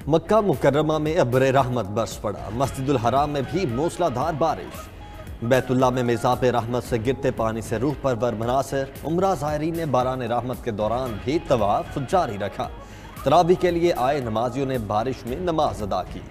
मक्का मुकर्रमा में अब्र रहमत बरस पड़ा। मस्जिदुल हराम में भी मूसलाधार बारिश। बैतुल्ला में मिज़ाब रहमत से गिरते पानी से रूह परवर मनासिर। उम्रा ज़ायरीन ने बारान रहमत के दौरान भी तवाफ जारी रखा। तरावी के लिए आए नमाजियों ने बारिश में नमाज अदा की।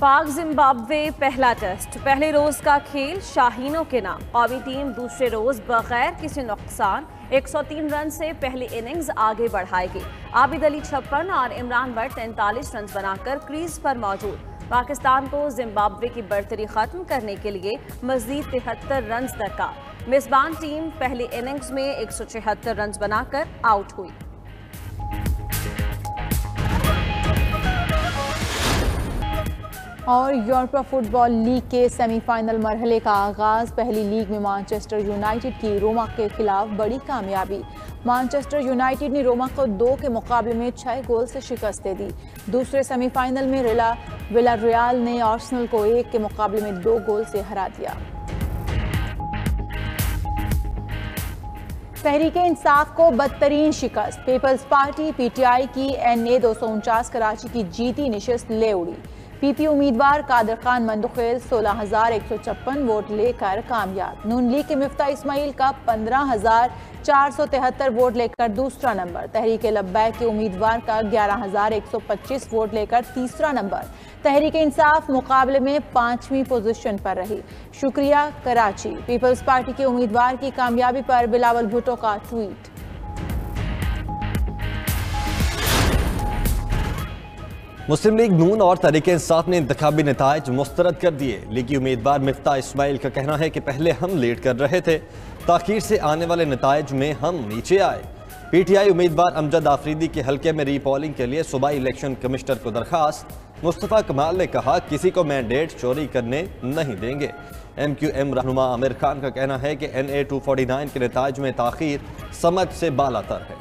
पाक जिम्बाब्वे पहला टेस्ट, पहले रोज का खेल शाहीनों के नाम। कौमी टीम दूसरे रोज बगैर किसी नुकसान 103 रन से पहली इनिंग्स आगे बढ़ाएगी। आबिद अली 56 और इमरान भट्ट 43 रन बनाकर क्रीज पर मौजूद। पाकिस्तान को जिम्बाब्वे की बढ़तरी खत्म करने के लिए मजीद 73 रन दरकार। मेजबान टीम पहली इनिंग्स में 176 रन बनाकर आउट हुई। और यूरोपा फुटबॉल लीग के सेमीफाइनल मरहले का आगाज। पहली लीग में मैनचेस्टर यूनाइटेड की रोमा के खिलाफ बड़ी कामयाबी। मैनचेस्टर यूनाइटेड ने रोमा को 2 के मुकाबले में 6 गोल से शिकस्त दे दी। दूसरे सेमीफाइनल में विलारियल ने आर्सेनल को 1 के मुकाबले में 2 गोल से हरा दिया। तहरीके इंसाफ को बदतरीन शिकस्त। पीपल्स पार्टी पीटीआई की NA 249 कराची की जीती नशिस्त ले उड़ी। पीपी उम्मीदवार कादर खान मंदुखेल 16,156 वोट लेकर कामयाब। नून लीग के मिफ्ता इस्माइल का 15,473 वोट लेकर दूसरा नंबर। तहरीक लब्बैक के उम्मीदवार का 11,125 वोट लेकर तीसरा नंबर। तहरीक इंसाफ मुकाबले में 5वीं पोजीशन पर रही। शुक्रिया कराची। पीपल्स पार्टी के उम्मीदवार की कामयाबी पर बिलावल भुट्टो का ट्वीट। मुस्लिम लीग नून और तहरीक इंसाफ ने इंतखाबी नताइज मुस्तरद कर दिए। लीगी उम्मीदवार मिफ्ता इस्माइल का कहना है कि पहले हम लीड कर रहे थे, ताखीर से आने वाले नताइज में हम नीचे आए। पीटीआई उम्मीदवार अमजद आफरीदी के हल्के में रीपोलिंग के लिए सूबाई इलेक्शन कमिश्नर को दरखास्त। मुस्तफ़ा कमाल ने कहा किसी को मैंडेट चोरी करने नहीं देंगे। MQM रहनुमा आमिर खान का कहना है कि NA 249 के नताइज में ताखीर समझ से बालातर है।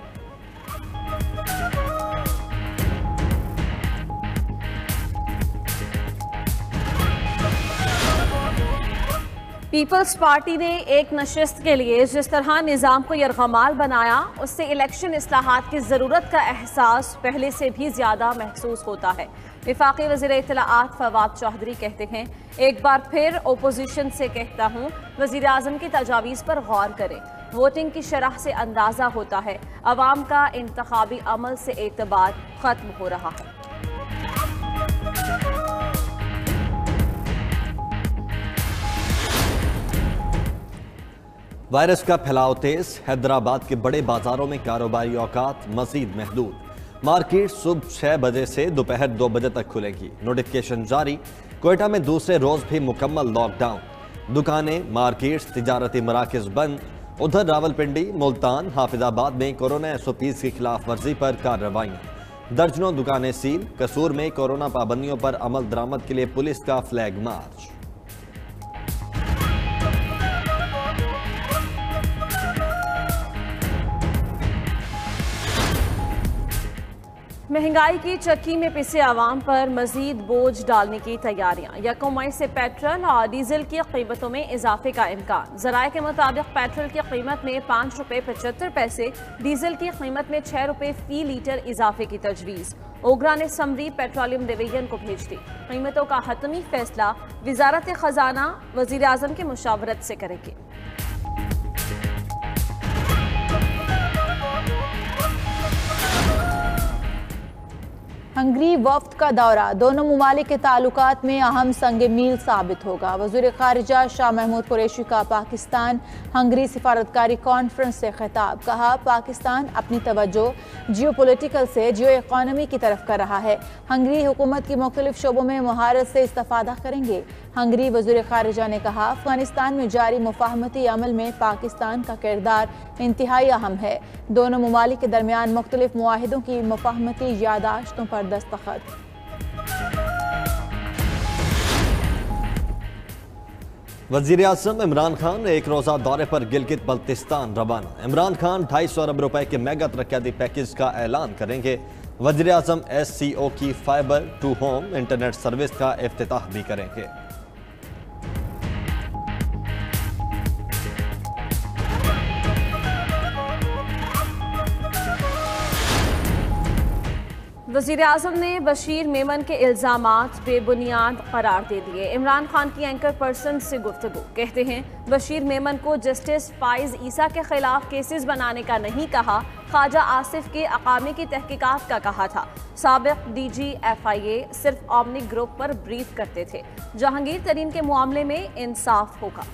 पीपल्स पार्टी ने एक नशिस्त के लिए जिस तरह निज़ाम को यरगमाल बनाया, उससे इलेक्शन इस्लाहात की ज़रूरत का एहसास पहले से भी ज़्यादा महसूस होता है। वफाकी वज़ीर इत्तलाआत फवाद चौधरी कहते हैं, एक बार फिर ओपोजिशन से कहता हूँ, वज़ीर आज़म की तजावीज़ पर गौर करें। वोटिंग की शरह से अंदाज़ा होता है अवाम का इंतखाबी अमल से एतबार ख़त्म हो रहा है। वायरस का फैलाव तेज। हैदराबाद के बड़े बाजारों में कारोबारी औकात मजीद महदूद। मार्केट सुबह 6 बजे से दोपहर 2 बजे तक खुलेगी। नोटिफिकेशन जारी। कोयटा में दूसरे रोज भी मुकम्मल लॉकडाउन। दुकानें, मार्केट्स, तिजारती मराकज बंद। उधर रावलपिंडी, मुल्तान, हाफिजाबाद में कोरोना SOPs की खिलाफ वर्जी पर कार्रवाइयाँ। दर्जनों दुकानें सील। कसूर में कोरोना पाबंदियों पर अमल दरामद के लिए पुलिस का फ्लैग मार्च। महंगाई की चक्की में पिसे आवाम पर मजीद बोझ डालने की तैयारियां। 1 मई से पेट्रोल और डीजल की कीमतों में इजाफे का इम्कान। जराये के मुताबिक पेट्रोल की कीमत में 5 रुपये 75 पैसे, डीजल की कीमत में 6 रुपये फी लीटर इजाफे की तजवीज़। ओगरा ने समरी पेट्रोलियम डिवीजन को भेज दी। कीमतों का हतमी फैसला वजारत खजाना वजीर आजम की मुशावरत से करेगी। हंगरी वफ्द का दौरा दोनों मुमालिक के ताल्लुकात में अहम संग मील साबित होगा। वज़ीर ख़ारिजा शाह महमूद कुरैशी का पाकिस्तान हंगरी सिफारतकारी कॉन्फ्रेंस से खिताब। कहा, पाकिस्तान अपनी तवज्जो जियोपॉलिटिकल से जियो इकॉनमी की तरफ कर रहा है। हंगरी हुकूमत की मुख्तलिफ शोबों में महारत से इस्तेफादा करेंगे। हंगरी वज़ीर ख़ारिजा ने कहा, अफ़गानिस्तान में जारी मुफ़ाहमती अमल में पाकिस्तान का किरदार इंतहाई अहम है। दोनों मुमालिक के दरमियान मुख्तलिफ मुआहिदों की मुफ़ाहमती यादाश्तों पर दस्तखत। वज़ीर आज़म इमरान खान एक रोज़ा दौरे पर गिलगित बल्तिस्तान रवाना। इमरान खान 250 अरब रुपए के मेगा तरक्याती पैकेज का ऐलान करेंगे। वज़ीर आज़म SCO की fibre to home internet service का इफ्तिताह भी करेंगे। वज़ीर आज़म ने बशीर मेमन के इल्ज़ामात बेबुनियाद करार दे दिए। इमरान खान की एंकर पर्सन से गुफ्तगू, कहते हैं बशीर मेमन को जस्टिस फाइज ईसा के खिलाफ केसेस बनाने का नहीं कहा, ख्वाजा आसिफ के अकामी की तहकीकात का कहा था। साबिक DG FIA सिर्फ ओमनी ग्रुप पर ब्रीफ करते थे। जहांगीर तरीन के मामले में इंसाफ होगा।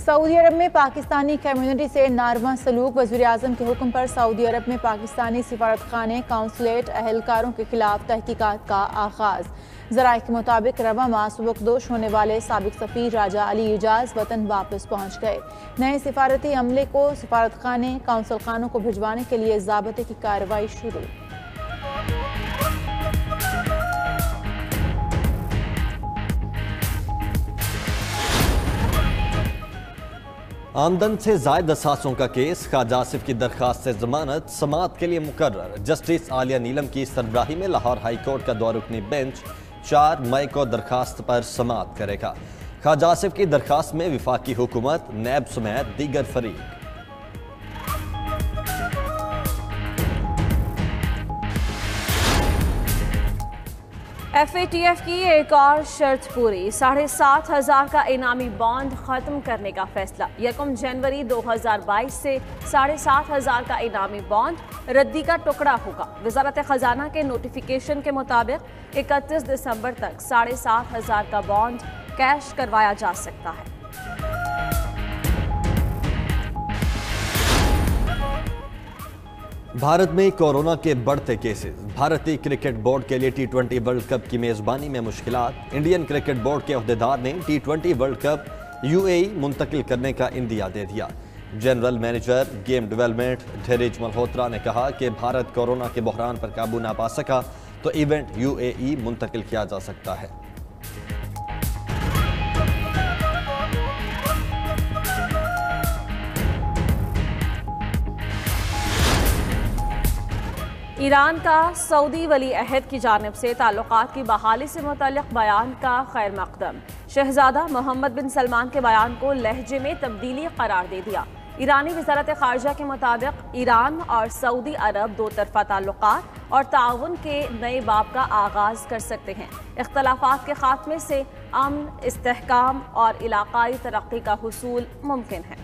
सऊदी अरब में पाकिस्तानी कम्युनिटी से नारवा सलूक। वज़ीर आज़म के हुक्म पर सऊदी अरब में पाकिस्तानी सिफारत खाने, काउंसलेट अहलकारों के खिलाफ तहकीकात का आगाज़। ज़राए के मुताबिक रवा माह सुबकदोश होने वाले साबिक सफ़ीर राजा अली एजाज वतन वापस पहुँच गए। नए सिफारती अमले को सिफारत खाने, काउंसिल खानों को भिजवाने के लिए ज़ाब्ते की कार्रवाई शुरू। आमदन से जायद असासों का केस, ख्वाजा आसिफ की दरखास्त से जमानत समाअत के लिए मुकर्रर। जस्टिस आलिया नीलम की सरबराही में लाहौर हाई कोर्ट का 2 रुकनी बेंच 4 मई को दरखास्त पर समाअत करेगा। ख्वाजा आसिफ की दरखास्त में विफाकी हुकूमत, नैब समेत दीगर फरीक। FATF की एक और शर्त पूरी, 7,500 का इनामी बॉन्ड खत्म करने का फैसला। 1 जनवरी 2022 से 7,500 का इनामी बॉन्ड रद्दी का टुकड़ा होगा। वजारत खजाना के नोटिफिकेशन के मुताबिक 31 दिसंबर तक 7,500 का बॉन्ड कैश करवाया जा सकता है। भारत में कोरोना के बढ़ते केसेस, भारतीय क्रिकेट बोर्ड के लिए T20 वर्ल्ड कप की मेजबानी में मुश्किलात। इंडियन क्रिकेट बोर्ड के अहदेदार ने T20 वर्ल्ड कप UAE मुंतकिल करने का इंदिया दे दिया। जनरल मैनेजर गेम डेवलपमेंट धीरज मल्होत्रा ने कहा कि भारत कोरोना के बहरान पर काबू ना पा सका तो इवेंट UAE मुंतकिल किया जा सकता है। ईरान का सऊदी वली अहद की जानिब से ताल्लुकात की बहाली से मुतल्लिक बयान का खैर मकदम। शहजादा मोहम्मद बिन सलमान के बयान को लहजे में तब्दीली करार दे दिया। ईरानी वज़ारत ख़ारिजा के मुताबिक ईरान और सऊदी अरब दो तरफ़ा ताल्लुकात और ताउन के नए बाब का आगाज़ कर सकते हैं। इख्तलाफात के खात्मे से अमन, इस्तेहकाम और इलाक़ाई तरक्की का हुसूल मुमकिन है।